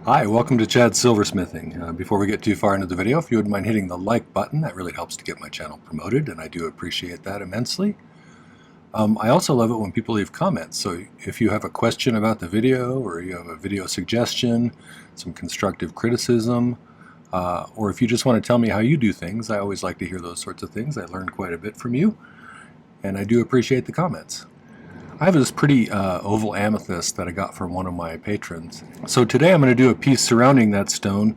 Hi, welcome to Chad's Silversmithing. Before we get too far into the video, if you wouldn't mind hitting the like button, that really helps to get my channel promoted, and I do appreciate that immensely. I also love it when people leave comments, so if you have a question about the video, or you have a video suggestion, some constructive criticism, or if you just want to tell me how you do things, I always like to hear those sorts of things. I learned quite a bit from you, and I do appreciate the comments. I have this pretty oval amethyst that I got from one of my patrons. So today I'm going to do a piece surrounding that stone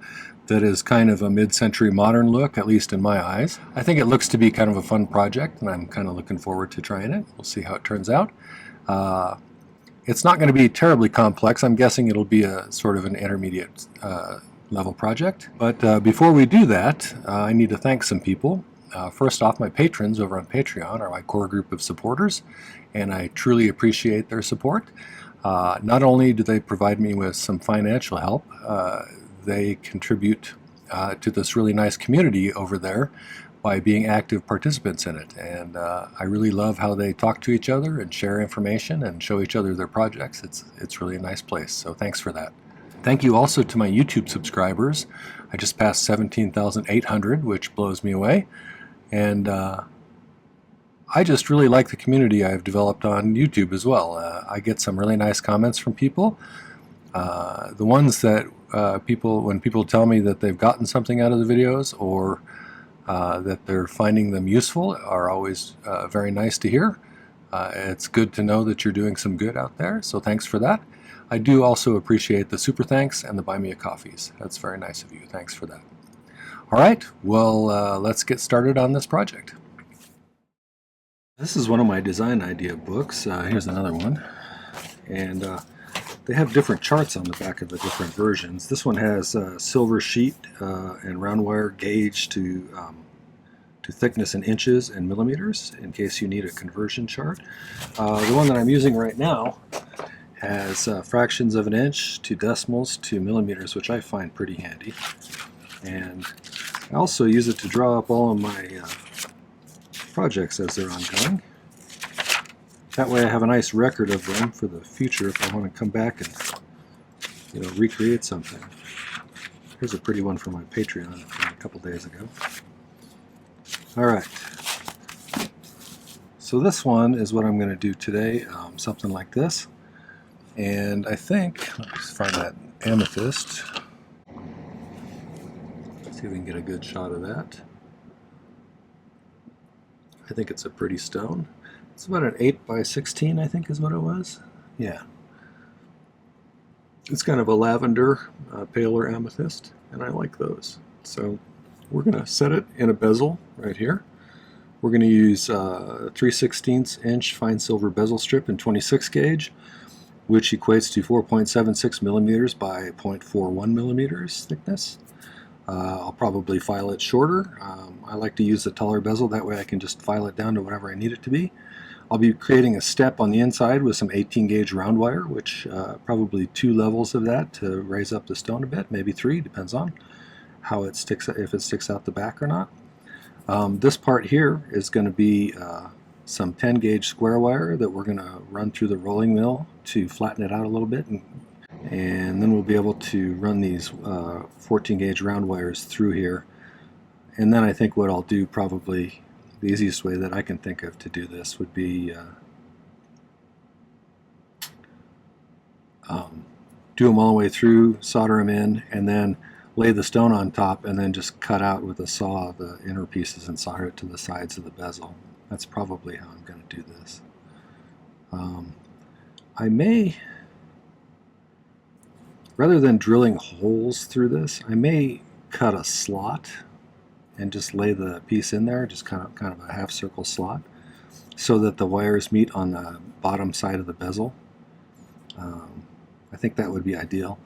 that is kind of a mid-century modern look, at least in my eyes. I think it looks to be kind of a fun project, and I'm kind of looking forward to trying it. We'll see how it turns out. It's not going to be terribly complex. I'm guessing it'll be a sort of an intermediate level project. But before we do that, I need to thank some people. First off, my patrons over on Patreon are my core group of supporters, and I truly appreciate their support. Not only do they provide me with some financial help, they contribute to this really nice community over there by being active participants in it. And I really love how they talk to each other and share information and show each other their projects. It's really a nice place, so thanks for that. Thank you also to my YouTube subscribers. I just passed 17,800, which blows me away. And I just really like the community I've developed on YouTube as well. I get some really nice comments from people. The ones that when people tell me that they've gotten something out of the videos, or that they're finding them useful, are always very nice to hear. It's good to know that you're doing some good out there, so thanks for that. I do also appreciate the super thanks and the buy me a coffees. That's very nice of you. Thanks for that. All right, well, let's get started on this project. This is one of my design idea books. Here's another one. And they have different charts on the back of the different versions. This one has silver sheet and round wire gauge to thickness in inches and millimeters, in case you need a conversion chart. The one that I'm using right now has fractions of an inch to decimals to millimeters, which I find pretty handy. And I also use it to draw up all of my projects as they're ongoing. That way I have a nice record of them for the future if I want to come back and recreate something. Here's a pretty one from my Patreon from a couple days ago. Alright, so this one is what I'm going to do today, something like this. And I think, let's find that amethyst. See if we can get a good shot of that. I think it's a pretty stone. It's about an 8 by 16, I think is what it was. Yeah. It's kind of a lavender, paler amethyst, and I like those. So we're going to set it in a bezel right here. We're going to use 3/16 inch fine silver bezel strip in 26 gauge, which equates to 4.76 millimeters by 0.41 millimeters thickness. I'll probably file it shorter. I like to use the taller bezel, that way I can just file it down to whatever I need it to be. I'll be creating a step on the inside with some 18 gauge round wire, which probably 2 levels of that to raise up the stone a bit, maybe 3, depends on how it sticks, if it sticks out the back or not. This part here is going to be some 10 gauge square wire that we're going to run through the rolling mill to flatten it out a little bit, and then we'll be able to run these 14 gauge round wires through here. And then I think what I'll do, probably the easiest way that I can think of to do this, would be do them all the way through, solder them in, and then lay the stone on top, and then just cut out with a saw the inner pieces and solder it to the sides of the bezel. That's probably how I'm going to do this. I may, rather than drilling holes through this, I may cut a slot and just lay the piece in there, just kind of a half circle slot, so that the wires meet on the bottom side of the bezel. I think that would be ideal.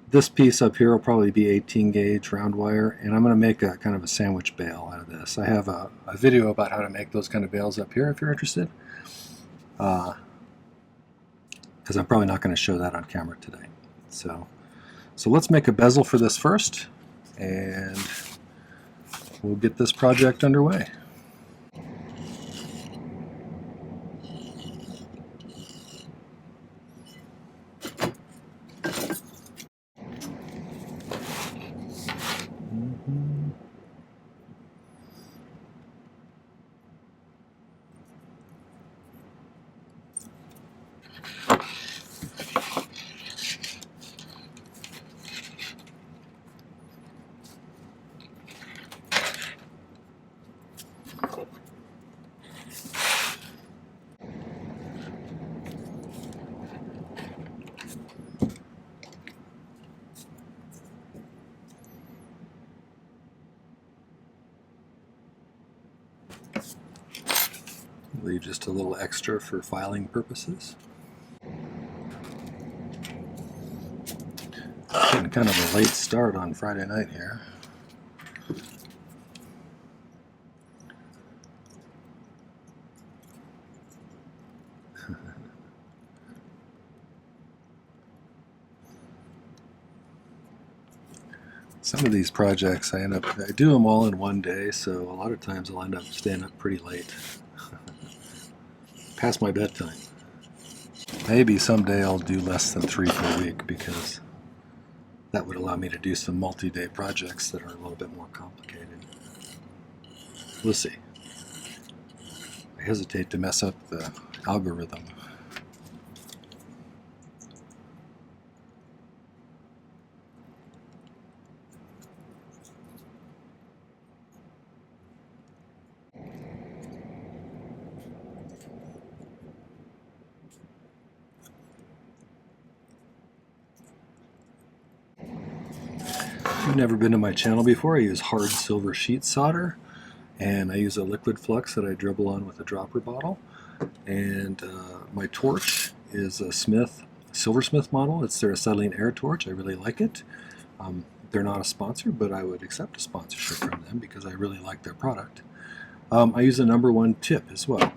This piece up here will probably be 18 gauge round wire, and I'm going to make a kind of a sandwich bail out of this. I have a video about how to make those kind of bails up here if you're interested, because I'm probably not going to show that on camera today. So let's make a bezel for this first, and we'll get this project underway. leave just a little extra for filing purposes. Getting kind of a late start on Friday night here. Some of these projects I do them all in one day, so a lot of times I'll end up staying up pretty late. Past my bedtime. Maybe someday I'll do less than 3 per week, because that would allow me to do some multi-day projects that are a little bit more complicated. We'll see. I hesitate to mess up the algorithm. If you've never been to my channel before, I use hard silver sheet solder, and I use a liquid flux that I dribble on with a dropper bottle. And my torch is a Silversmith model. It's their acetylene air torch. I really like it. They're not a sponsor, but I would accept a sponsorship from them because I really like their product. I use a #1 tip as well.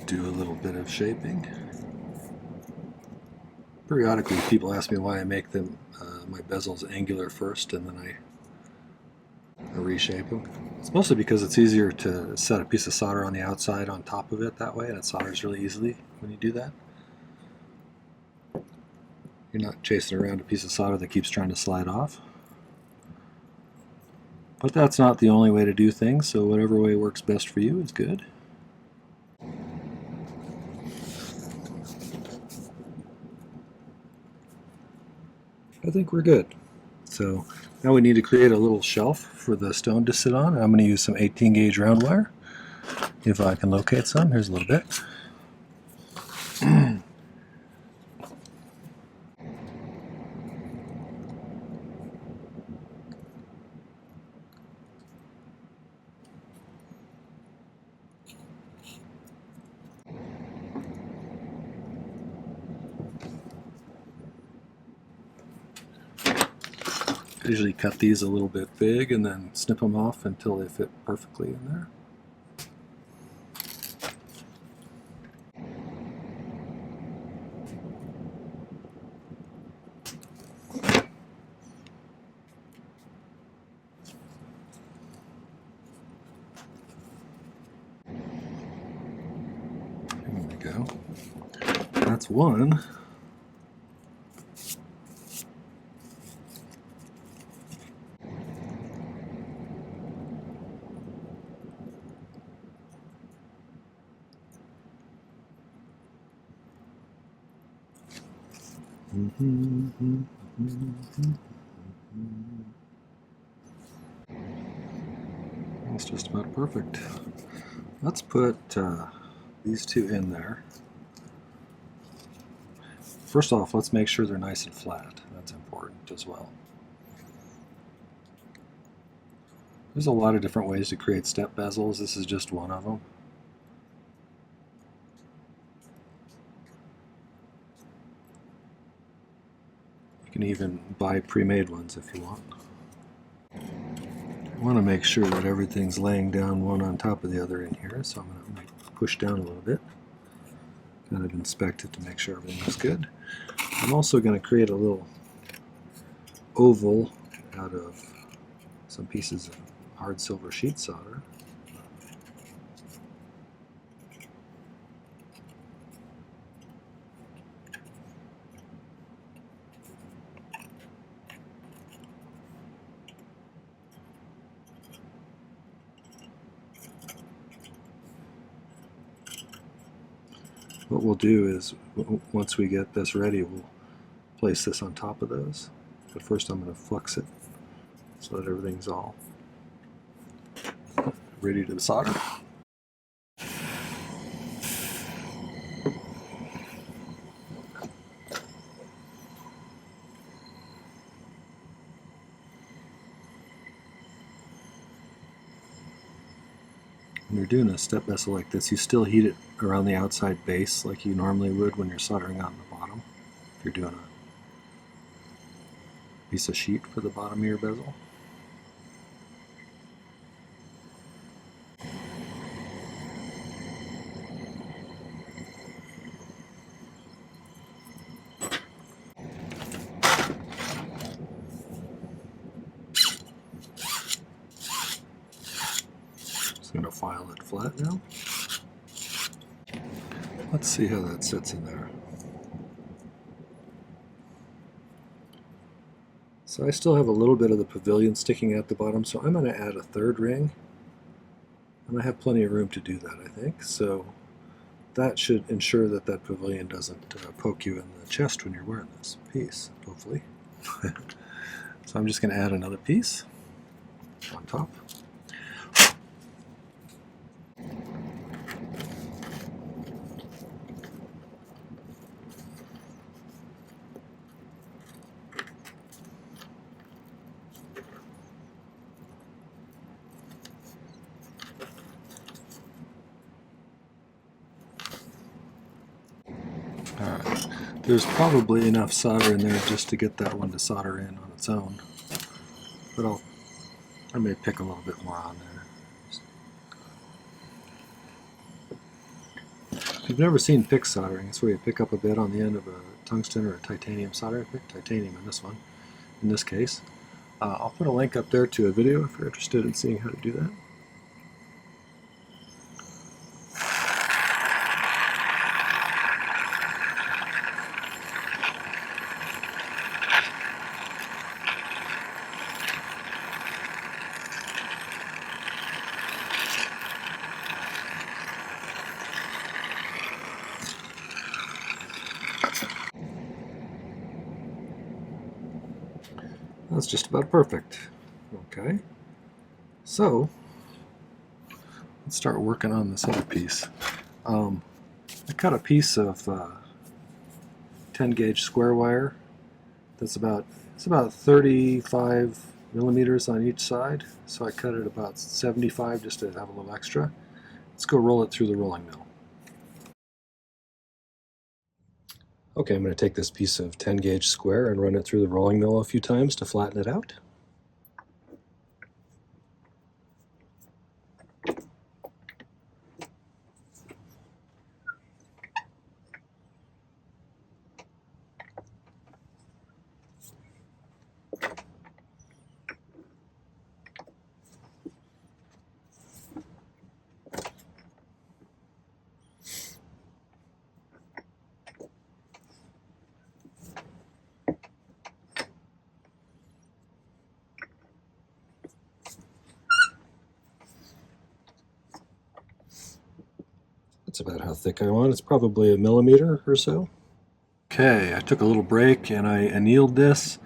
Do a little bit of shaping. Periodically people ask me why I make them my bezels angular first and then I reshape them. It's mostly because it's easier to set a piece of solder on the outside on top of it that way, and it solders really easily when you do that. You're not chasing around a piece of solder that keeps trying to slide off. But that's not the only way to do things, so whatever way works best for you is good. I think we're good. So now we need to create a little shelf for the stone to sit on. I'm going to use some 18 gauge round wire. If I can locate some, here's a little bit. I usually cut these a little bit big and then snip them off until they fit perfectly in there. There we go. That's one. That's just about perfect. Let's put these two in there. First off, let's make sure they're nice and flat. That's important as well. There's a lot of different ways to create step bezels. This is just one of them. You can even buy pre-made ones if you want. I want to make sure that everything's laying down one on top of the other in here, so I'm going to push down a little bit. Kind of inspect it to make sure everything looks good. I'm also going to create a little oval out of some pieces of hard silver sheet solder. What we'll do is, once we get this ready, we'll place this on top of those. But first I'm going to flux it so that everything's all ready to solder. When you're doing a step bezel like this, you still heat it around the outside base like you normally would when you're soldering on the bottom. If you're doing a piece of sheet for the bottom of your bezel. Just going to file it flat now. Let's see how that sits in there. So I still have a little bit of the pavilion sticking at the bottom, so I'm going to add a third ring. And I have plenty of room to do that, I think. So that should ensure that that pavilion doesn't poke you in the chest when you're wearing this piece, hopefully. So I'm just going to add another piece on top. Alright, there's probably enough solder in there just to get that one to solder in on its own, but I may pick a little bit more on there. If you've never seen pick soldering, it's where you pick up a bit on the end of a tungsten or a titanium solder. I picked titanium in this one, in this case. I'll put a link up there to a video if you're interested in seeing how to do that. That's just about perfect. Okay, so let's start working on this other piece. I cut a piece of 10 gauge square wire that's about 35 millimeters on each side, so I cut it about 75 just to have a little extra. Let's go roll it through the rolling mill. Okay, I'm going to take this piece of 10 gauge square and run it through the rolling mill a few times to flatten it out. That's about how thick I want. It's probably a millimeter or so. Okay, I took a little break and I annealed this,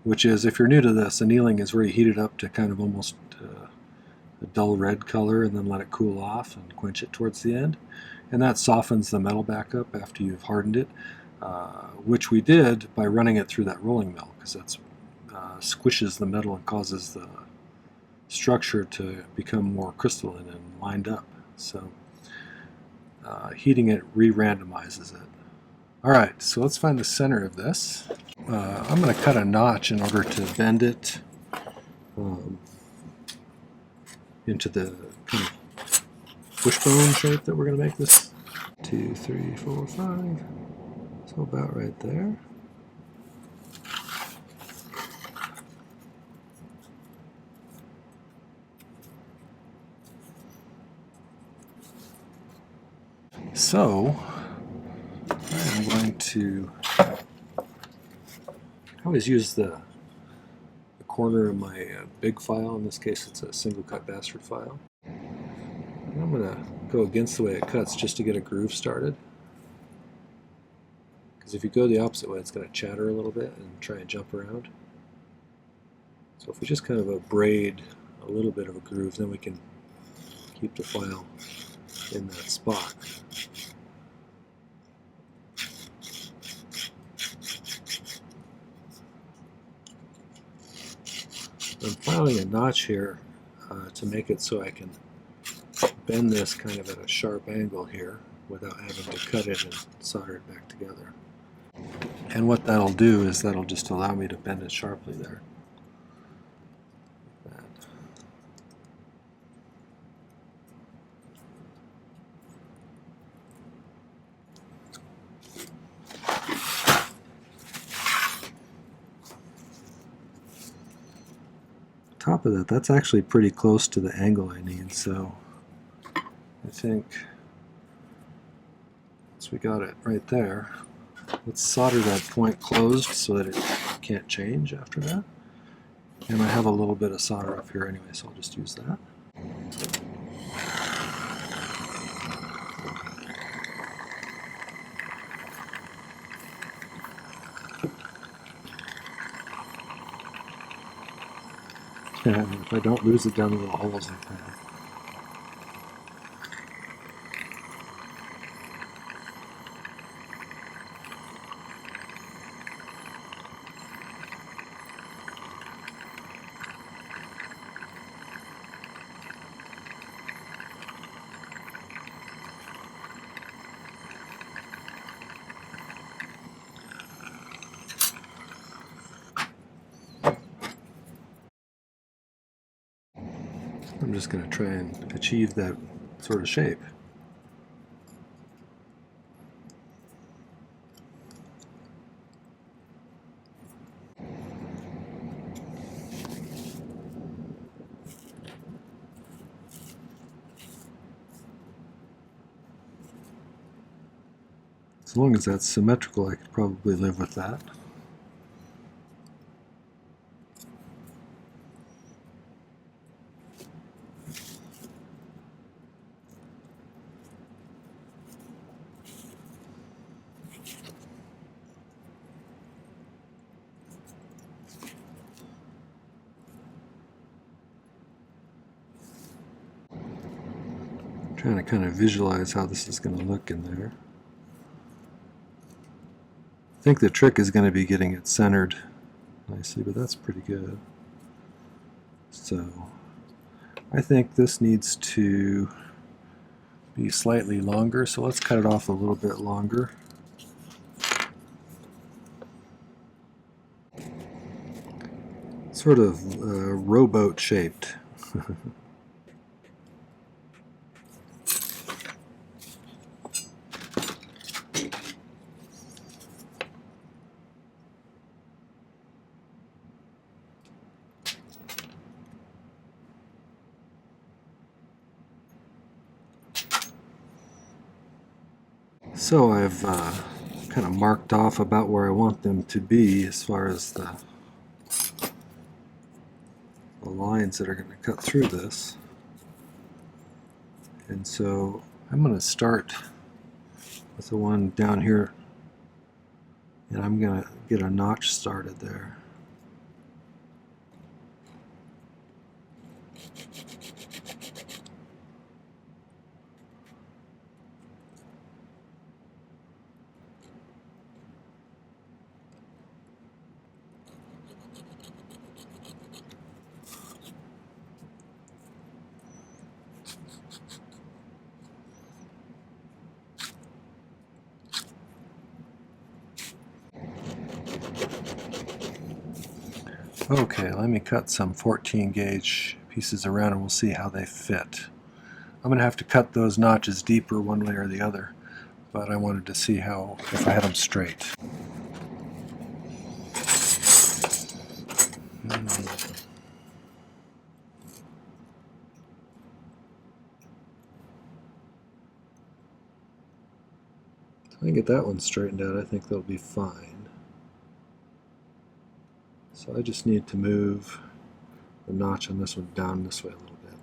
which is, if you're new to this, annealing is where you heat it up to kind of almost a dull red color and then let it cool off and quench it towards the end. And that softens the metal back up after you've hardened it, which we did by running it through that rolling mill, because that squishes the metal and causes the structure to become more crystalline and lined up. So heating it re-randomizes it. Alright, so let's find the center of this. I'm going to cut a notch in order to bend it into the kind of wishbone shape that we're going to make this. 2, 3, 4, 5. So about right there. So I'm going to always use the corner of my big file. In this case, it's a single cut bastard file. And I'm going to go against the way it cuts just to get a groove started. Because if you go the opposite way, it's going to chatter a little bit and try and jump around. So if we just kind of braid a little bit of a groove, then we can keep the file in that spot. I'm filing a notch here to make it so I can bend this kind of at a sharp angle here without having to cut it and solder it back together. And what that'll do is that'll just allow me to bend it sharply there. Like that. Top of that, that's actually pretty close to the angle I need, so I think once we got it right there, let's solder that point closed so that it can't change after that. And I have a little bit of solder up here anyway, so I'll just use that. And if I don't lose it down the little holes like that. I'm just going to try and achieve that sort of shape. As long as that's symmetrical, I could probably live with that. Trying to kind of visualize how this is going to look in there. I think the trick is going to be getting it centered nicely, but that's pretty good. So I think this needs to be slightly longer, so let's cut it off a little bit longer. Sort of rowboat shaped. So I've kind of marked off about where I want them to be as far as the lines that are going to cut through this. And so I'm going to start with the one down here, and I'm going to get a notch started there. Okay, let me cut some 14 gauge pieces around and we'll see how they fit. I'm going to have to cut those notches deeper one way or the other, but I wanted to see how, if I had them straight. If I can get that one straightened out, I think they'll be fine. So I just need to move the notch on this one down this way a little bit.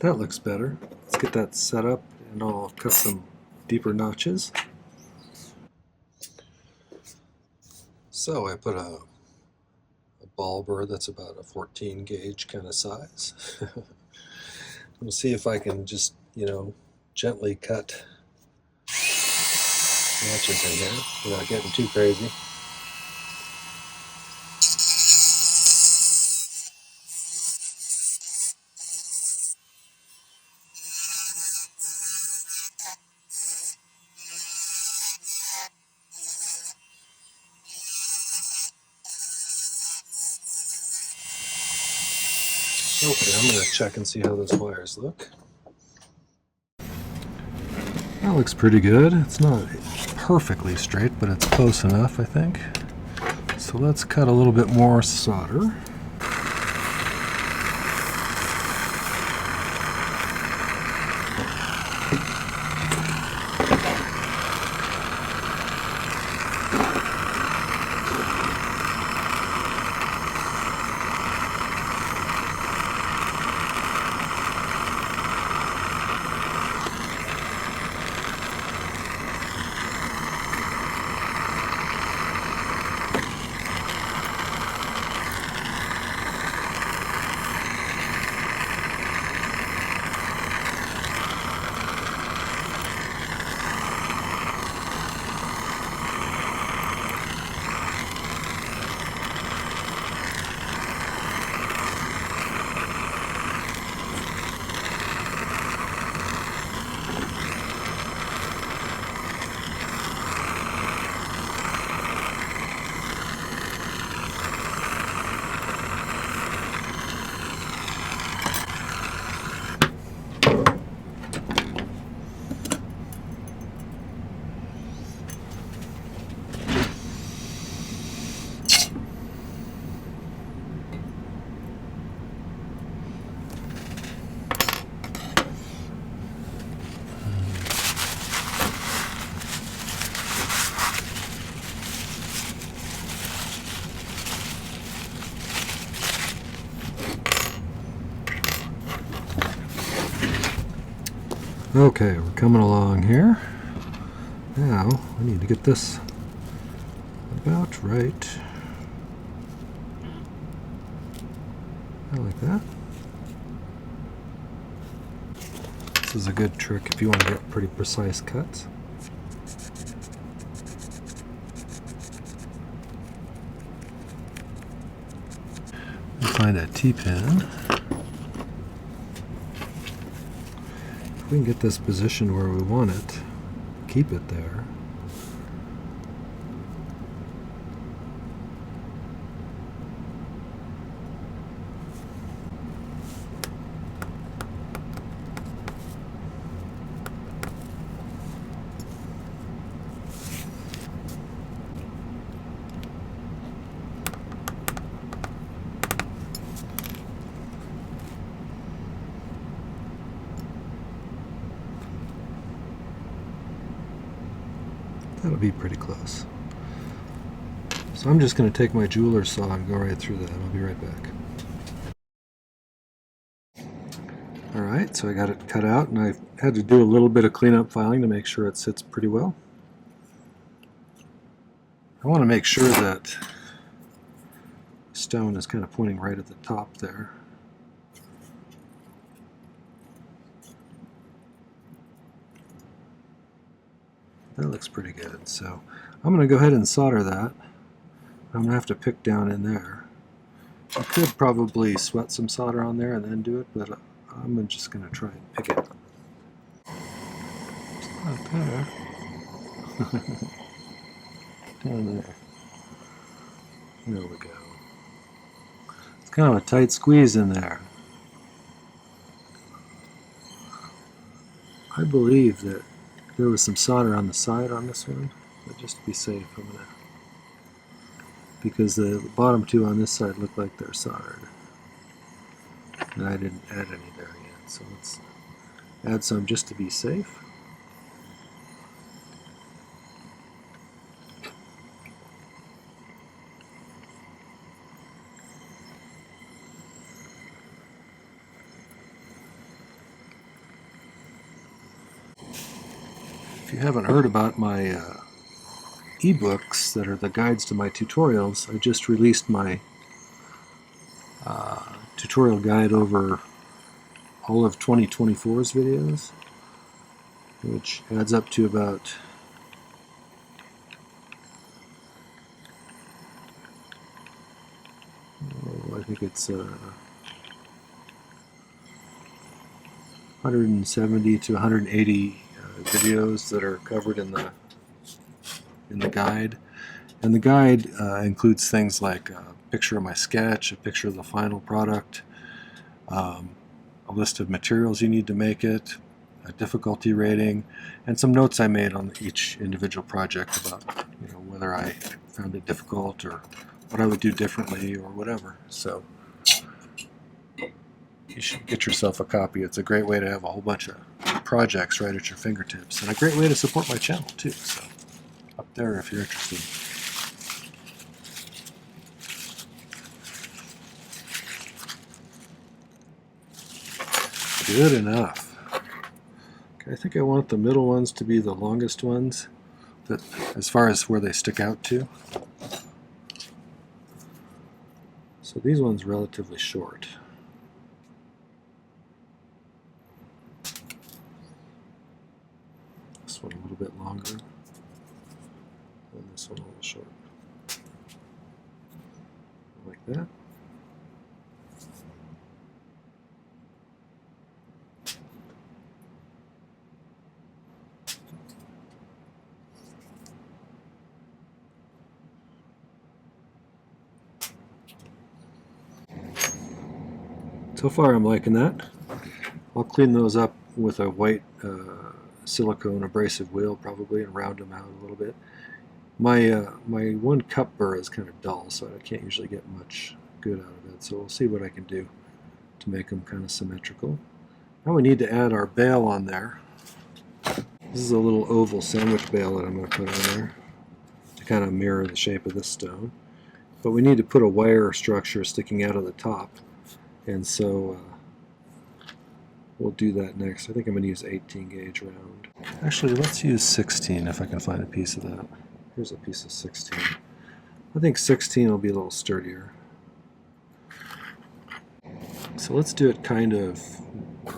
That looks better. Let's get that set up and I'll cut some deeper notches. So I put a ball burr that's about a 14 gauge kind of size. We'll see if I can just, gently cut notches in here without getting too crazy. Okay, I'm going to check and see how those wires look. That looks pretty good. It's not perfectly straight, but it's close enough, I think. So let's cut a little bit more solder. Okay, we're coming along here. Now, we need to get this about right. I like that. This is a good trick if you want to get pretty precise cuts. Find a T-pin. If we can get this positioned where we want it, keep it there. That'll be pretty close. So I'm just going to take my jeweler's saw and go right through that. I'll be right back. Alright, so I got it cut out and I had to do a little bit of cleanup filing to make sure it sits pretty well. I want to make sure that the stone is kind of pointing right at the top there. That looks pretty good. So I'm going to go ahead and solder that. I'm going to have to pick down in there. I could probably sweat some solder on there and then do it, but I'm just going to try and pick it. It's not there. Down there. There we go. It's kind of a tight squeeze in there. I believe that there was some solder on the side on this one, but just to be safe, I'm going to, because the bottom two on this side look like they're soldered. And I didn't add any there yet, so let's add some just to be safe. If you haven't heard about my ebooks that are the guides to my tutorials, I just released my tutorial guide over all of 2024's videos, which adds up to about I think it's 170 to 180 videos that are covered in the guide. And the guide includes things like a picture of my sketch, a picture of the final product, a list of materials you need to make it, a difficulty rating, and some notes I made on each individual project about whether I found it difficult or what I would do differently or whatever. So you should get yourself a copy. It's a great way to have a whole bunch of projects right at your fingertips, and a great way to support my channel too. So up there if you're interested. Good enough. Okay, I think I want the middle ones to be the longest ones, that as far as where they stick out to. So these ones relatively short. This one a little bit longer, and this one a little short. Like that. So far I'm liking that. I'll clean those up with a white silicone abrasive wheel probably and round them out a little bit. My my one cup burr is kind of dull, so I can't usually get much good out of it. So we'll see what I can do to make them kind of symmetrical. Now we need to add our bail on there. This is a little oval sandwich bail that I'm going to put on there to kind of mirror the shape of this stone. But we need to put a wire structure sticking out of the top. And so we'll do that next. I think I'm going to use 18 gauge round. Actually, let's use 16 if I can find a piece of that. Here's a piece of 16. I think 16 will be a little sturdier. So let's do it kind of, I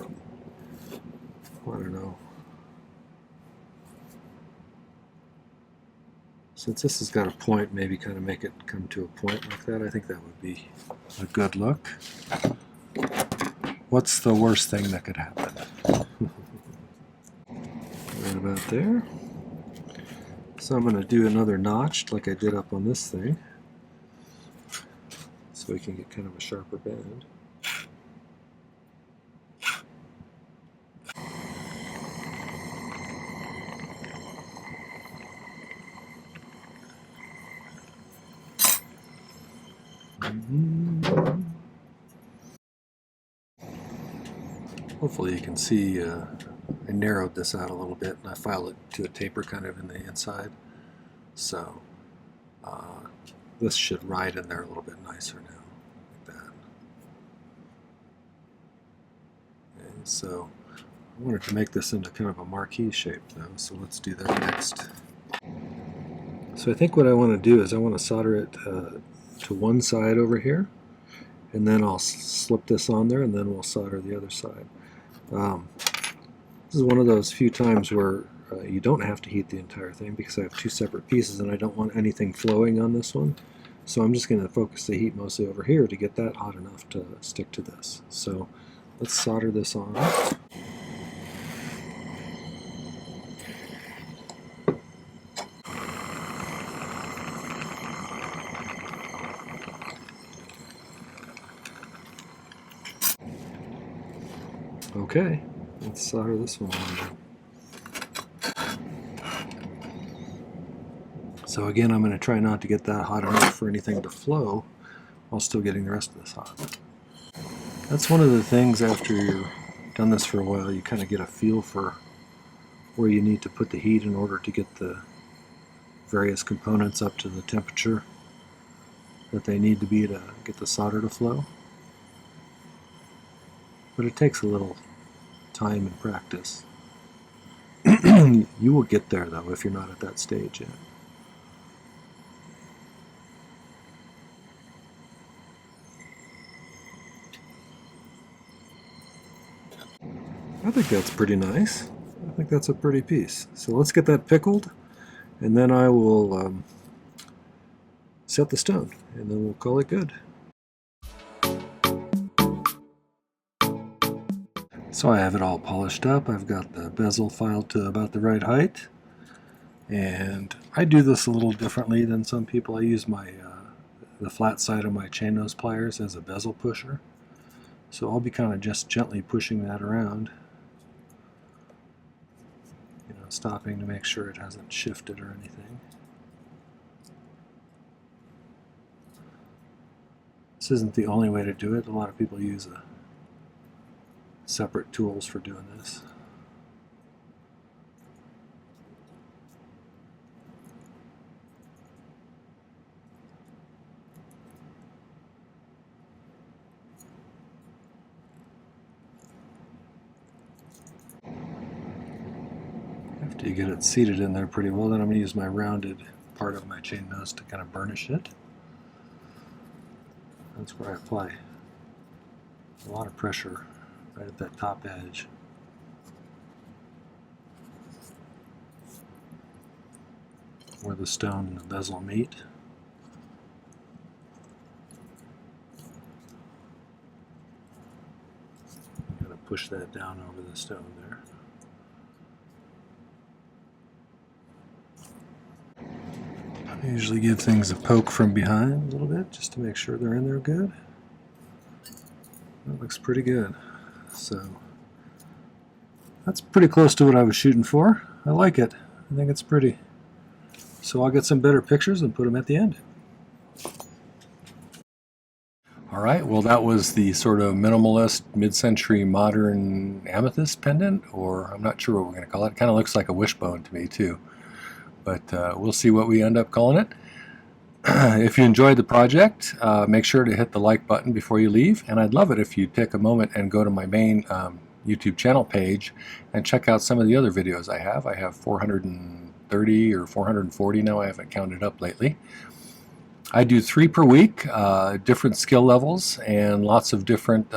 don't know. Since this has got a point, maybe kind of make it come to a point like that. I think that would be a good look. What's the worst thing that could happen? Right about there. So I'm going to do another notch like I did up on this thing, so we can get kind of a sharper bend. Hopefully you can see I narrowed this out a little bit and I filed it to a taper kind of in the inside. So this should ride in there a little bit nicer now, like that. And so I wanted to make this into kind of a marquee shape though, so let's do that next. So I think what I want to do is I want to solder it to one side over here, and then I'll slip this on there, and then we'll solder the other side. This is one of those few times where you don't have to heat the entire thing because I have two separate pieces and I don't want anything flowing on this one. So I'm just going to focus the heat mostly over here to get that hot enough to stick to this. So let's solder this on. Okay, let's solder this one on. So again, I'm going to try not to get that hot enough for anything to flow while still getting the rest of this hot. That's one of the things after you've done this for a while, you kind of get a feel for where you need to put the heat in order to get the various components up to the temperature that they need to be to get the solder to flow. But it takes a little time and practice. You will get there, though, if you're not at that stage yet. I think that's pretty nice. I think that's a pretty piece. So let's get that pickled, and then I will set the stone, and then we'll call it good. So I have it all polished up. I've got the bezel filed to about the right height, and I do this a little differently than some people. I use my the flat side of my chain nose pliers as a bezel pusher. So I'll be kind of just gently pushing that around, stopping to make sure it hasn't shifted or anything. This isn't the only way to do it. A lot of people use separate tools for doing this. After you get it seated in there pretty well, then I'm going to use my rounded part of my chain nose to kind of burnish it. That's where I apply a lot of pressure right at that top edge. Where the stone and the bezel meet. I'm going to push that down over the stone there. I usually give things a poke from behind a little bit just to make sure they're in there good. That looks pretty good. So that's pretty close to what I was shooting for. I like it. I think it's pretty. So I'll get some better pictures and put them at the end. Alright, well that was the sort of minimalist, mid-century modern amethyst pendant, or I'm not sure what we're going to call it. It kind of looks like a wishbone to me too. But we'll see what we end up calling it. If you enjoyed the project, make sure to hit the like button before you leave, and I'd love it if you take a moment and go to my main YouTube channel page and check out some of the other videos I have. I have 430 or 440 now, I haven't counted up lately. I do 3 per week, different skill levels and lots of different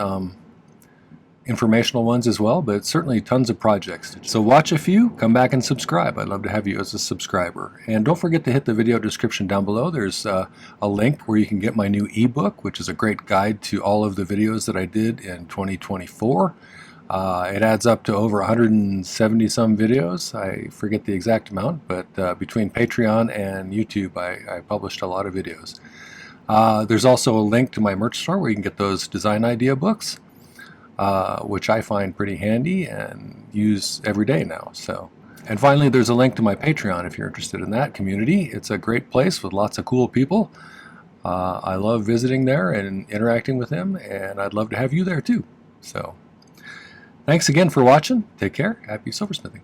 informational ones as well, but certainly tons of projects. So watch a few, come back and subscribe. I'd love to have you as a subscriber. And don't forget to hit the video description down below. There's a link where you can get my new ebook, which is a great guide to all of the videos that I did in 2024. It adds up to over 170 some videos. I forget the exact amount, but between Patreon and YouTube, I published a lot of videos. There's also a link to my merch store where you can get those design idea books. Which I find pretty handy and use every day now. And finally, there's a link to my Patreon if you're interested in that community. It's a great place with lots of cool people. I love visiting there and interacting with them, and I'd love to have you there too. So, thanks again for watching. Take care. Happy silversmithing.